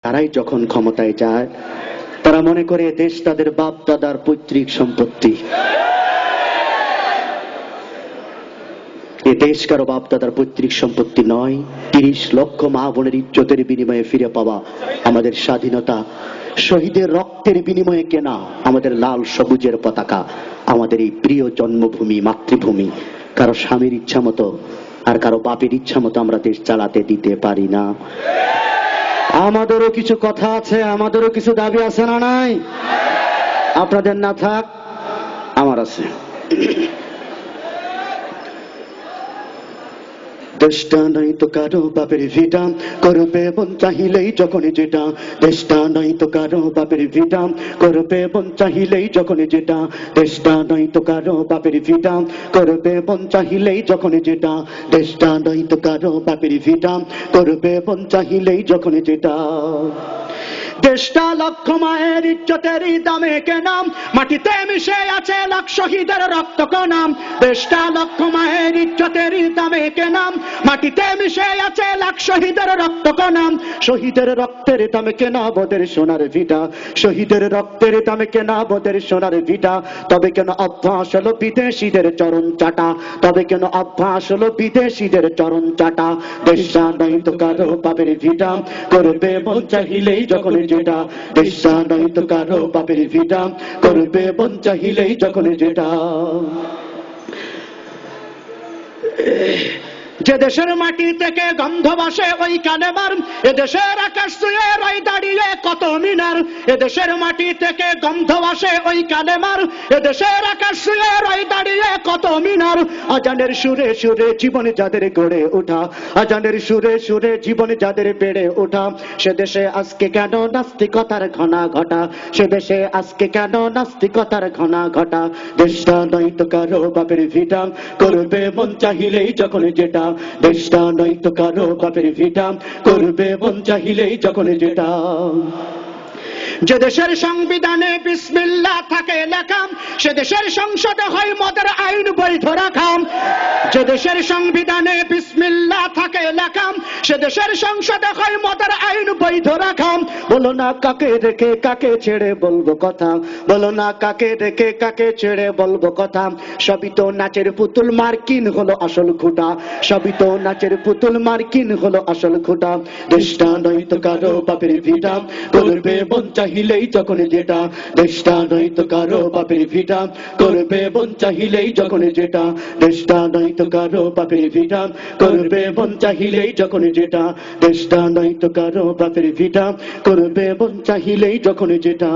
তারাই যখন ক্ষমতায় যায় তারা মনে করে দেশ তাদের বাপ দাদার পৈতৃক সম্পত্তি। এ দেশ কারো বাপ দাদার পৈতৃক সম্পত্তি নয়। ৩০ লক্ষ মা বোনের ইজ্জতের বিনিময়ে ফিরে পাওয়া আমাদের স্বাধীনতা, শহীদের রক্তের বিনিময়ে কেনা আমাদের লাল সবুজের পতাকা, আমাদের এই প্রিয় জন্মভূমি মাতৃভূমি কারো স্বামীর ইচ্ছা মতো আর কারো বাপের ইচ্ছা মতো আমরা দেশ চালাতে দিতে পারি না। আমাদেরও কিছু কথা আছে, আমাদেরও কিছু দাবি আছে না নাই? আপনাদের না থাক, আমার আছে। দেশটা নাই তো কারো বাপের ভিটা, করবে মন চাহিলেই যখন যেটা। দেশটা নাই তো কারো বাপের ভিটা, করবে মন চাহিলেই যখন যেটা। দেশটা নাই তো কারো বাপের ভিটা, করবে মন চাহিলেই যখন যেটা। দেশটা নাই তো কারো বাপের ভিটা, করবে মন চাহিলেই যখন যেটা। দেশটা লক্ষ মায়ের ইজ্জতের দামে কেনাম, মাটিতে মিশে আছে লাখ শহীদের রক্ত কণাম। দেশটা লক্ষ মায়ের ইজ্জতের দামে কেনাম, মাটিতে মিশে আছে লাখ শহীদের রক্ত কণাম। শহীদের রক্তের দামে কেনা বোদের সোনার ভিটা, শহীদের রক্তের দামে কেনা বোদের সোনার ভিটা। তবে কেন অভ্যাস হলো বিদেশিদের চরণ চাটা, তবে কেন অভ্যাস হলো বিদেশিদের চরণ চাটা। দেশটা নাই তো কারো বাপের ভিটা, করবে মন চাহিলেই যখন যেটা। দেশটা নাই তো কারো বাপের ভিটা, করবে মন চাহিলেই যখন যেটা। যে দেশের মাটি থেকে গন্ধ ভাসে ওই কালেমার, এ দেশের আকাশ ছুঁয়ে রয় দাঁড়িয়ে কত মিনার। এ দেশের মাটি থেকে গন্ধ ভাসে ওই কালেমার, এ দেশের আকাশ ছুঁয়ে রয় দাঁড়িয়ে কত মিনার। আজানের সুরে সুরে জীবন যাদের গড়ে ওঠা, আজানের সুরে সুরে জীবন যাদের বেড়ে ওঠা। সে দেশে আজকে কেন নাস্তিকতার ঘনা ঘটা, সে দেশে আজকে কেন নাস্তিকতার ঘনা ঘটা। দেশটা নাই তো কারো বাপের ভিটা, করবে মন চাহিলেই যখন যেটা। দেশটা নাই তো কারো বাপের ভিটা, করবে মন চাহিলেই যখন যেটা। যে দেশের সংবিধানে বিসমিল্লাহ থাকে লেখা, সে দেশের সংসদে হয় মদের আইন বৈধ রাখা। যে দেশের সংবিধানে বিসমিল্লাহ থাকে লেখা, সে দেশের সংসদে হয় মদের আইন বৈধ রাখা। বলো না কাকে রেখে কাকে ছেড়ে বলবো কথা, বলো না কাকে রেখে কাকে ছেড়ে বলবো কথা। সবই তো নাচের পুতুল, মার্কিন হলো আসল খুঁটা, সবই তো নাচের পুতুল, মার্কিন হলো আসল খুঁটা। দেশটা নাই তো কারো বাপের ভিটা, করবে মন চাহিলেই যখন যেটা। দেশটা নাই তো কারো বাপের ভিটা, করবে মন চাহিলেই যখন যেটা। দেশটা নাই তো কারো বাপের ভিটা, করবে মন চাহিলেই যখন যেটা। দেশটা নাই তো কারো বাপের ভিটা, করবে মন চাহিলেই যখন যেটা।